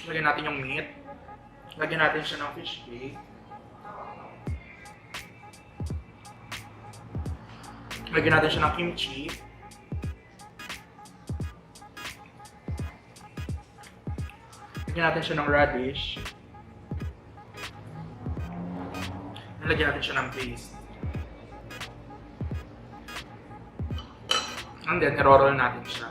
Lagyan natin yung meat. Lagyan natin siya ng fish cake. Lagyan natin siya ng kimchi. Lagyan natin siya ng radish. Lagyan natin siya ng paste. And then, i-roll natin siya.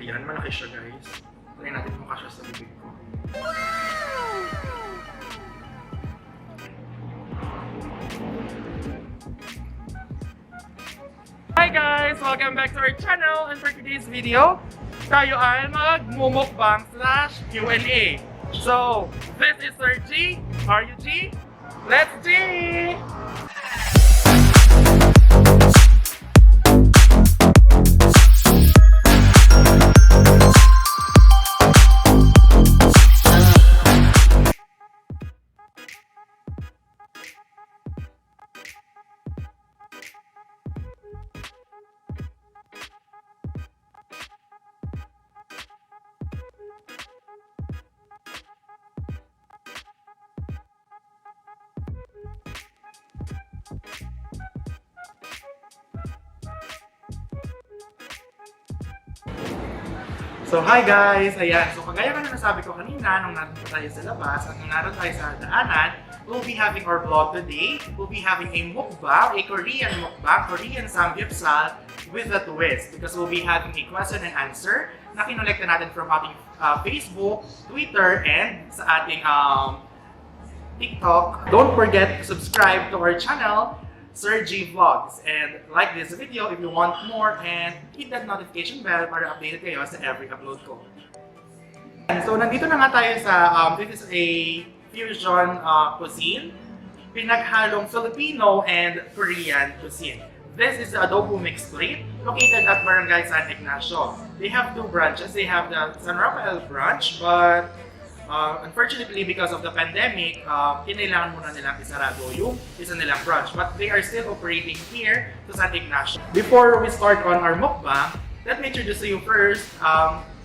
Ayan, malaki siya guys. Try natin kung kasya sa bibig ko. Hi guys! Welcome back to our channel, and for today's video, tayo ay mag-mukbang slash Q&A. So, this is Sir G. Are you G? Let's G! So, hi guys! Ayan, so kagaya ka na nasabi ko kanina nung nandito tayo sa labas at nung naroon tayo sa daanan, we'll be having our vlog today. We'll be having a mukbang, a Korean mukbang, Korean samgyupsal with a twist because we'll be having a question and answer na kinolekta natin from ating Facebook, Twitter, and sa ating TikTok. Don't forget to subscribe to our channel, Sir G Vlogs, and like this video if you want more and hit that notification bell para updated kayo sa every upload ko. And so nandito na nga tayo sa this is a fusion cuisine, pinaghalong Filipino and Korean cuisine. This is the Adobo mixed plate located at Barangay San Ignacio. They have two branches. They have the San Rafael branch, but unfortunately, because of the pandemic, kinailangan muna nilang isarado yung isa nilang branch. But they are still operating here to San Ignacio. Before we start on our mukbang, let me introduce to you first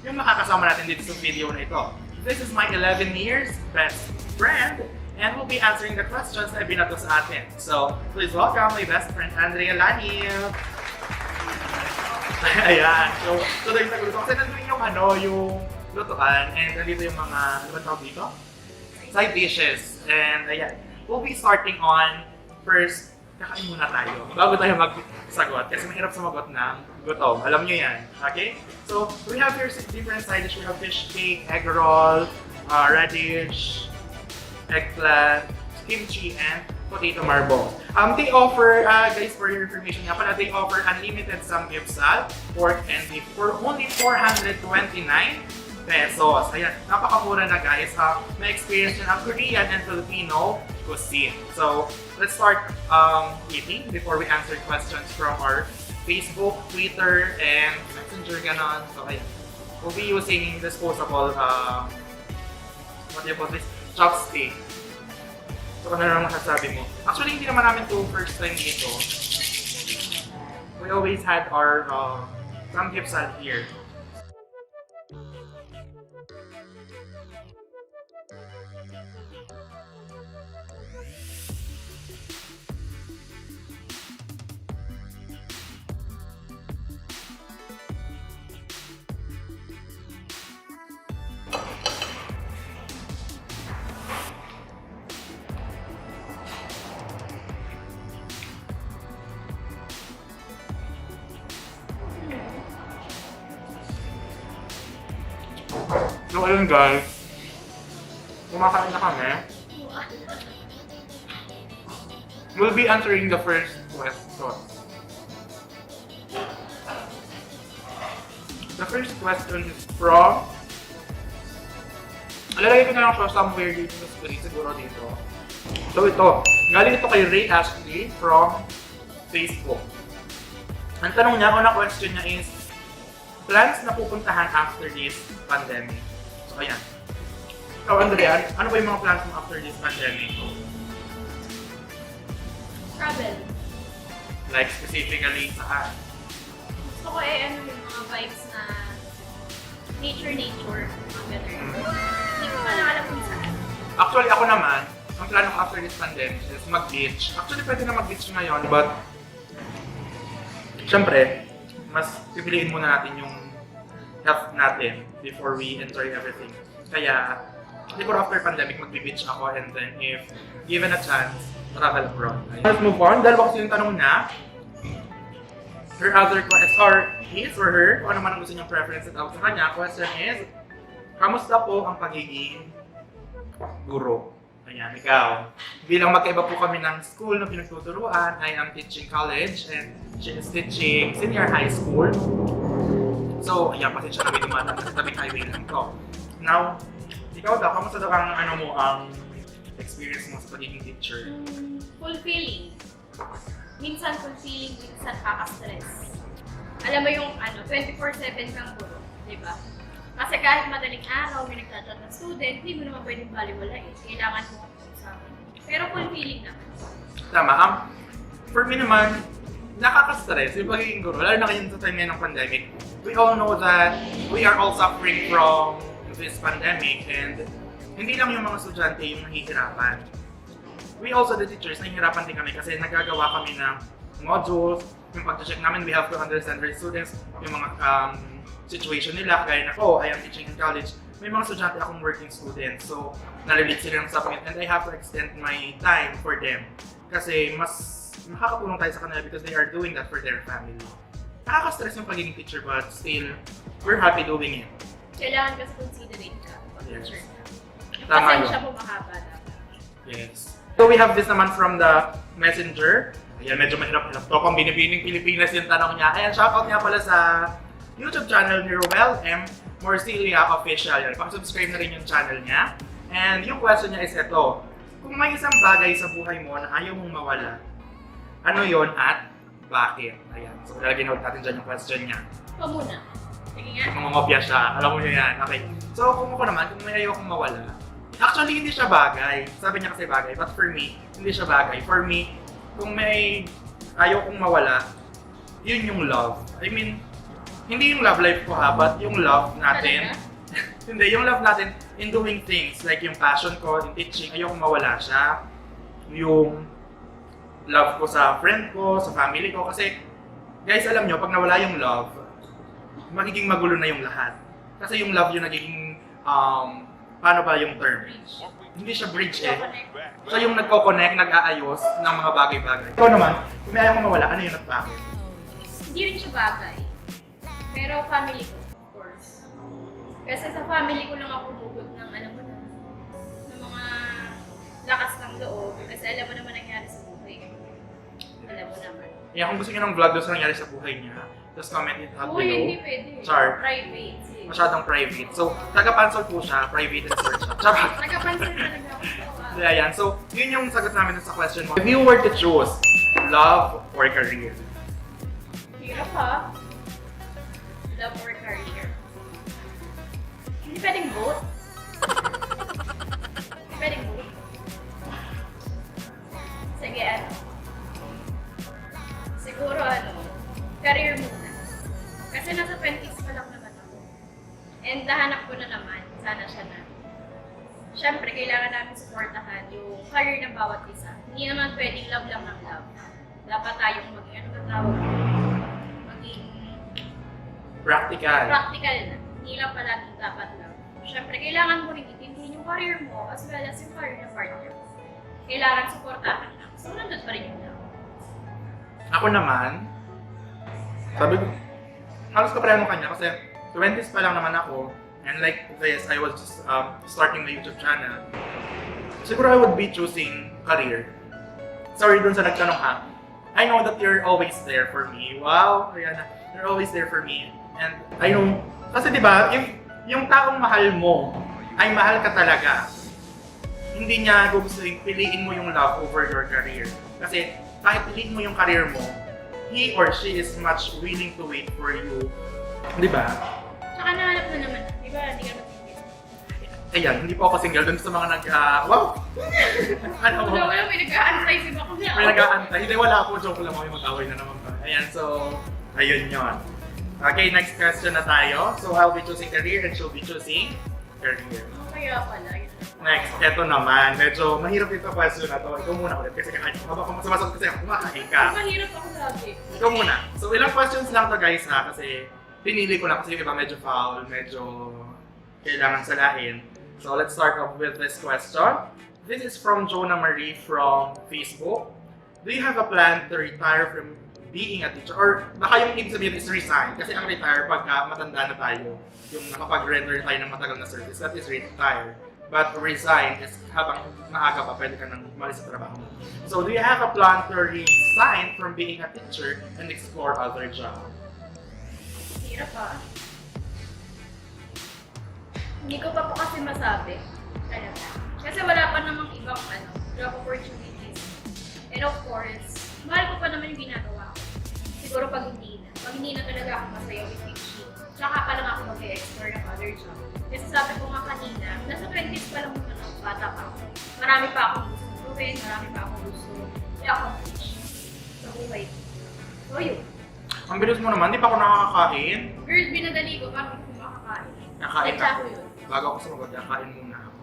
yung makakasama natin dito sa video na ito. This is my 11 years best friend, and we'll be answering the questions na binato sa atin. So, please welcome my best friend, Andrea, Lanip. Ayan. So, tuloy na gusto. Kasi nandun yung lutuan, and nandito yung mga, ano ba tawag dito? Side dishes. And ayan, we'll be starting on first, kakain muna tayo bago tayo magsagot kasi mahirap sumagot ng gutom. Alam nyo yan. Okay? So, we have here different side dishes. We have fish cake, egg roll, radish, eggplant, kimchi, and potato marbles. They offer, guys, for your information nga pala, they offer unlimited samgyupsal, pork and beef for only 429 pesos. Ayan, napakamura na guys. May experience nyo ng Korean and Filipino cuisine. So, let's start eating before we answer questions from our Facebook, Twitter, and Messenger, ganon. So, ayan. We'll be using disposable, what do you call this? Chopstick. So, ano naman masasabi mo? Actually, hindi naman namin ito first time dito. We always had our samgyupsal here. So ayun guys, kumakain na kami. We'll be answering the first question. The first question is from... Alalagay ko na lang siya somewhere dito sa screen, siguro dito. So ito, galing ito kay Ray Ashley from Facebook. Ang tanong niya, unang question niya is, plans na pupuntahan after this pandemic. So, ayan. Ikaw, Andrea, ano ba yung mga plans mo after this pandemic? Travel. Like, specifically saan? Gusto ko ano yung mga vibes na nature. Ang gano'n. Hindi ko pa alam kung saan. Actually, ako naman, ang plano ko after this pandemic is mag-beach. Actually, pwede na mag-beach ngayon, but syempre, mas pipiliin muna natin yung health natin before we enjoy everything. Kaya, siguro after pandemic, mag-beach ako and then if given a chance, travel abroad. Let's move on. Dalawa kasi yung tanong na, her other question, or his or her, kung ano man ang gusto niyang preference at out sa kanya, question is, kamusta po ang pagiging guro? Ayan, ikaw. Bilang magkaiba po kami ng school na pinagtuturuan, I am teaching college and she is teaching senior high school. So, ayan, pasensya na may dumadaan sa tabing highway lang to. Now, ikaw daw, kamusta daw ang ang experience mo sa pagiging teacher? Fulfilling. Minsan fulfilling, minsan kaka-stress. Alam mo yung 24/7 kang guro, di ba? Kasi kahit madaling araw, may nagtatat ng student, hindi mo naman pwedeng baliwalain. Kailangan mo sa akin. Pero fulfilling naman. Tama. For me naman, nakaka-stress yung pagiging guro. Lalo na ngayon sa time ng pandemic. We all know that we are all suffering from this pandemic and hindi lang yung mga estudyante yung nahihirapan. We also, the teachers, nahihirapan din kami kasi nagagawa kami ng modules. Yung pag-check namin, we have to understand our students, yung mga situation nila, kaya na, I am teaching in college. May mga estudyante akong working students, so nalilate sila ng submit and I have to extend my time for them. Kasi mas makakatulong tayo sa kanila because they are doing that for their family. Nakaka-stress yung pagiging teacher but still, we're happy doing it. Kailangan kasi considerate ka pag Yes. teacher ka. Yung Tama pasensya yun. mo mahaba dapat. Yes. So we have this naman from the messenger. Ayan, medyo mahirap-hirap to. Kung binibining Pilipinas yung tanong niya. Ayan, shoutout nga pala sa YouTube channel ni Ruel M. Morcilia Official. Yan, pang-subscribe na rin yung channel niya. And yung question niya is ito. Kung may isang bagay sa buhay mo na ayaw mong mawala, ano yon at bakit? Ayan, so lalagyan natin dyan yung question niya. Ikaw muna. Sige nga. Mangongopya siya, alam mo niya yan. Okay. So kung ako naman, kung may ayaw kong mawala, actually hindi siya bagay. Sabi niya kasi bagay, but for me, hindi siya bagay. For me, kung may ayaw kong mawala, yun yung love. I mean, hindi yung love life ko but yung love natin. Hindi, yung love natin in doing things. Like yung passion ko in teaching, ayaw kong mawala siya. Yung love ko sa friend ko, sa family ko. Kasi, guys, alam nyo, pag nawala yung love, magiging magulo na yung lahat. Kasi yung love yung nagiging, paano ba yung term? Hindi siya bridge eh. So yung nagko-connect, nag-aayos ng mga bagay-bagay. Ikaw naman, kung may ayaw kong mawala, ano yun at bakit? Hindi rin siya bagay. Pero family ko, of course. Kasi sa family ko lang ako bukod ng, alam mo na, ng mga lakas ng loob. Kasi alam mo naman nangyari sa buhay. Alam mo naman. Yeah, kung gusto niyo ng vlog doon sa nangyari sa buhay niya, just comment it down below. Uy, hindi pwede. Char. Private. Masyadong private. So, taga-pansol po siya, private and search. Charot. Nagkapansin talaga ako. Yeah, yan. So, yun yung sagot namin sa question mo. If you were to choose love or career? Hirap ha. Love or career. Hindi pwedeng both. Hindi pwedeng both. Sige, siguro career muna. Kasi nasa 20s pa lang naman ako. And nahanap ko na naman, sana siya na. Siyempre, kailangan namin supportahan yung career ng bawat isa. Hindi naman pwedeng love lang ng love. Dapat tayong maging, ano ba tawag? Maging Practical. practical na. Hindi lang palaging dapat lang. Siyempre, kailangan mo rin itindihin yung career mo as well as yung career ng partner mo. Kailangan supportahan lang. So, nandun pa rin yung love. Ako naman, sabi ko, halos kapareho ng kanya kasi 20s pa lang naman ako. And like this, I was just starting my YouTube channel. Siguro I would be choosing career. Sorry dun sa nagtanong ha. I know that you're always there for me. Wow, Ariana, you're always there for me. And I know, kasi di ba, yung taong mahal mo, ay mahal ka talaga. Hindi niya gugustuhin, piliin mo yung love over your career. Kasi kahit piliin mo yung career mo, he or she is much willing to wait for you. Di ba? Tsaka nahanap na naman. Di ba, hindi ka matigil. Ayan, hindi po ako single dun sa mga wow! Ano mo? Wala, may nag-aantay si Bakuna. May nag-aantay. Hindi, wala ako. Joke lang ako. Mag-away na naman pa. Ayan, so, ayun yun. Okay, next question na tayo. So, I'll be choosing career and she'll be choosing career. Kaya pala. Next, eto naman. Medyo mahirap ito question na to. Ikaw muna ulit kasi kakain. Habang sumasagot kasi ako, kumakain ka. Mahirap ako lagi. Ikaw muna. So, ilang questions lang to guys ha, kasi pinili ko lang kasi yung iba medyo foul, medyo kailangan salain. So, let's start off with this question. This is from Jonah Marie from Facebook. Do you have a plan to retire from being a teacher? Or baka yung ibig sabihin is resign. Kasi ang retire pagka matanda na tayo, yung nakapag-render tayo ng matagal na service, that is retire. But resign is habang maaga pa, pwede ka nang umalis sa trabaho. So, do you have a plan to resign from being a teacher and explore other job? Hirap pa. Hindi ko pa po kasi masabi. Kasi wala pa namang ibang job opportunities. And of course, mahal ko pa naman yung ginagawa ko. Siguro pag hindi na. Pag hindi na talaga ako masaya with teaching, tsaka pa lang ako mag-explore ng other job. Kasi sabi ko nga kanina, nasa 20s pa lang naman ako, bata pa ako. Marami pa akong gusto gawin, marami pa akong gusto i-accomplish sa buhay ko. So yun. Ang bilis mo naman, di pa ako nakakakain. Girl, binadali ko, parang hindi ko makakain. Nakain Kaya ako. ko yun. Bago ako sumagot, nakain muna ako.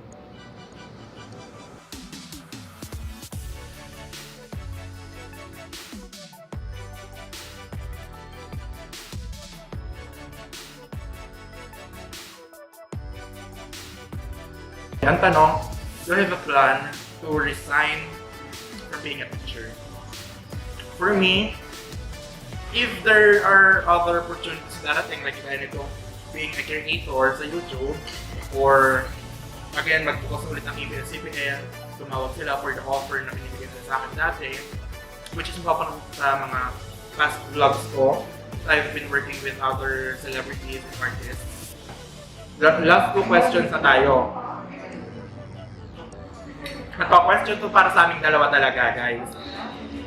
Ang tanong, do you have a plan to resign from being a teacher? For me, if there are other opportunities darating, like ganito, being a creator sa YouTube, or again, mag-focus ulit ng ABS-CBN, tumawag sila for the offer na binibigyan nila sa akin dati, which is mapapanood sa mga past vlogs ko. I've been working with other celebrities and artists. Last two questions na tayo. Question to para sa aming dalawa talaga, guys.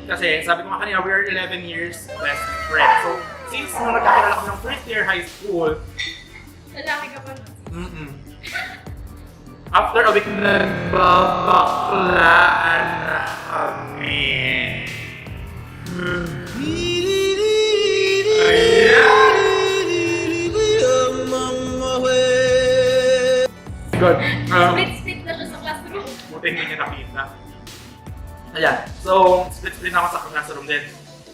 Kasi sabi ko nga kanina, we are 11 years best friends. So, since nung nagkakilala kami ng first year high school, Lalaki ka pa nun. after a week, nagbabaklaan na kami. Good. Split na siya sa classroom. Buti hindi niya nakita. Ayan. So, split ako sa classroom din.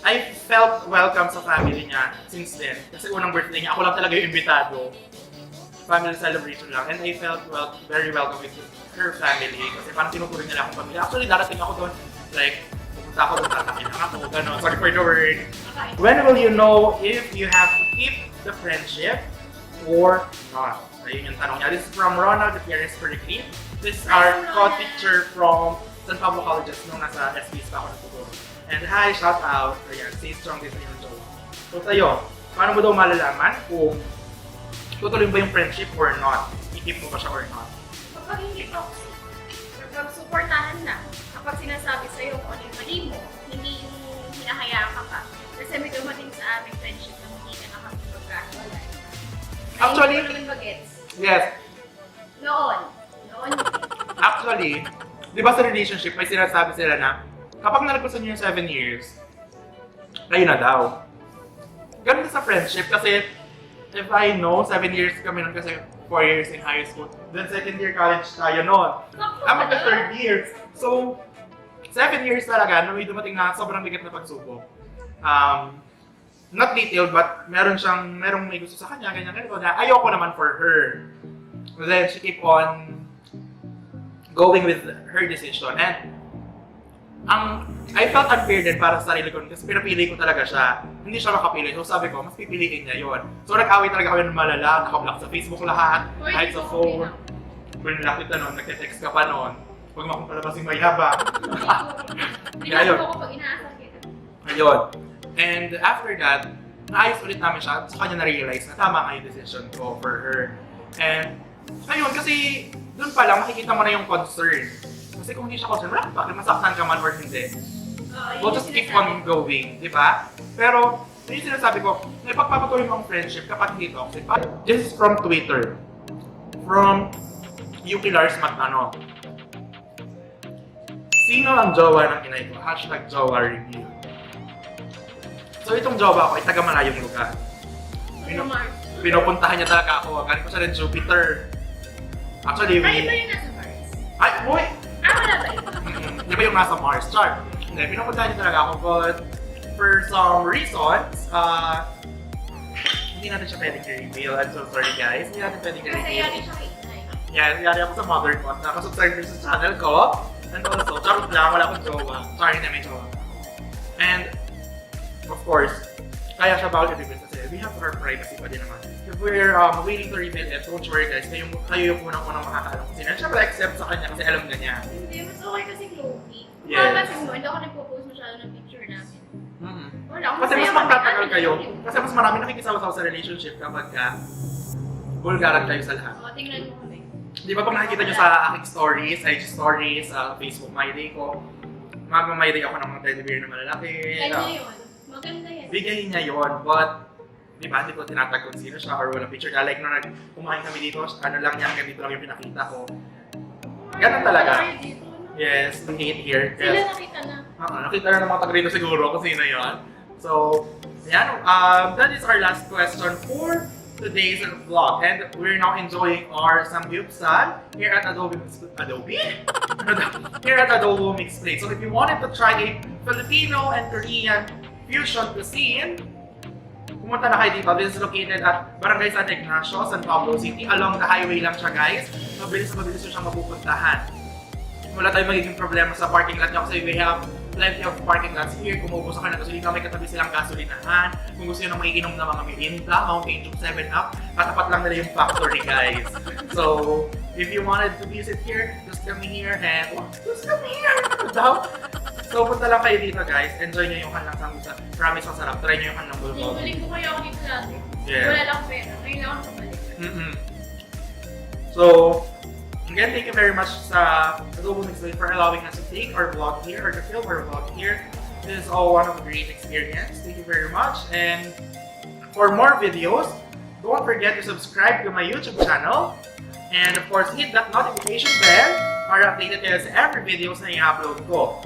I felt welcome sa family niya since then. Kasi unang birthday niya, ako lang talaga yung imbitado. Family celebration lang. And I felt very welcome with her family. Kasi parang tinuturing nila akong pamilya. Actually, darating ako doon. Like, pupunta ako doon, tatakin lang ako. Gano'n. Sorry for the word. Okay. When will you know if you have to keep the friendship or not? Ayun yung tanong niya. This is from Ronald, the parents for the clip. This is our co-teacher from San Pablo Colleges nung nasa SBs pa ako natuturo. And hi, shout out. Ayan, stay strong din sa inyong Jowa. So sa'yo, paano mo daw malalaman kung tutuloy ba yung friendship or not? I-keep mo ba siya or not? Kapag hindi toxic, kapag supportahan na, kapag sinasabi sa'yo kung ano yung mali mo, hindi yung hinahayaan ka pa. Kasi may dumating sa aming friendship na hindi ka nakapagpagkahiwalay. Actually, hindi ko naman bagets. yes. Noon. Actually, di ba sa relationship may sinasabi sila na kapag nalagpasan nyo yung 7 years, kayo na daw. Ganun sa friendship kasi if I know, 7 years kami nun kasi 4 years in high school. Then second year college tayo nun. I'm at the third year. So, 7 years talaga na may dumating na sobrang bigat na pagsubok. Not detailed, but merong may gusto sa kanya, ganyan-ganito na ayoko naman for her. But then she keep on going with her decision. And I felt unfair din para sa sarili ko kasi pinapili ko talaga siya. Hindi siya makapili. So sabi ko, mas pipiliin niya yon. So nag-away talaga kami ng malala, nakablock sa Facebook lahat, kahit sa phone. Kung nilapit na nun, nagte-text ka pa nun. Huwag mo akong palabasing mayaba. Hindi ko kapag inaasar kita. Ayun. And after that, naayos ulit namin siya. Sa kanya na-realize na tama nga yung decision ko for her. And ayun, kasi doon pa lang makikita mo na yung concern. Kasi kung hindi siya concern, wala bakit masaktan ka man or hindi. We'll just keep on going, di ba? Pero, yun yung sinasabi ko, may pagpapatuloy mo ang friendship kapag hindi toxic. This is from Twitter. From Yuki Lars Magtano. Sino ang jowa ng inay ko? Hashtag Jowa Review. So itong jowa ko ay taga malayong lugar. Pinupuntahan niya talaga ako. Galing ko siya ng Jupiter. Actually, Ay, iba yung nasa Mars. Ay, boy! Wala ba ito? Di ba yung nasa Mars? Char. Hindi, pinupuntahan niya talaga ako. But for some reasons, hindi natin siya pwedeng i-reveal. I'm so sorry guys. Hindi natin pwedeng Kasi i-reveal. yari siya kay Inay. Yan, yari ako sa mother ko. Nakasubscribe din sa channel ko. And also, charot lang, wala akong jowa. Sorry na may jowa. And, of course, kaya siya bawal i-reveal kasi we have our privacy pa din naman. If we're waiting to reveal it, don't worry guys, kayo yung unang-unang makakaalam kung sino. And syempre, accept sa kanya kasi alam na niya. Hindi, mas okay kasi low-key. Yes. Mapapansin mo, hindi ako nagpo-post masyado ng picture namin. Wala, Kasi mas magtatagal kayo. Kasi mas marami nakikisaw-saw sa relationship kapag bulgaran kayo sa lahat. Oo, tingnan mo kami. Di ba pag nakikita nyo sa aking stories, IG stories, Facebook My Day ko, My Day ako ng mga teddy bear na malalaki. Ganda yun. Maganda yan. Bigay niya yun, but di ba, hindi ko tinatag kung sino siya or walang picture niya. Like nung kumain kami dito, ano lang yan, ganito lang yung pinakita ko. Ganun talaga. Yes, we hate here. Sila nakita na. Nakita na ng mga taga rito siguro kung sino yun. So, yan. That is our last question for today's vlog. And we're now enjoying our samgyupsal here at Adobo? Here at Adobo Mixed Plate. So if you wanted to try a Filipino and Korean fusion cuisine, pumunta na kayo dito. This is located at Barangay San Ignacio, San Pablo City. Along the highway lang siya guys. Mabilis siyang mapupuntahan. Wala tayong magiging problema sa parking lot niya kasi we have plenty of parking lots here. Kung maubos ka ng gasolina, may katabi silang gasolinahan. Kung gusto nyo na makikinom ng mga merinda, Mountain Dew 7-Up, katapat lang nila yung factory guys. So, if you wanted to visit here, just come here and just come here! So, punta lang kayo dito guys. Enjoy nyo yung kanilang samgyupsal. Promise masarap. Try nyo yung kanilang bulgogi. Balik ko kayo ako dito dati. Yeah. Wala lang pera. Ngayon lang ako balik. So, again, thank you very much sa Adobo Mixed Plate for allowing us to take our vlog here or to film our vlog here. This is all one of a great experience. Thank you very much. And for more videos, don't forget to subscribe to my YouTube channel. And of course, hit that notification bell para updated kayo sa every videos na i-upload ko.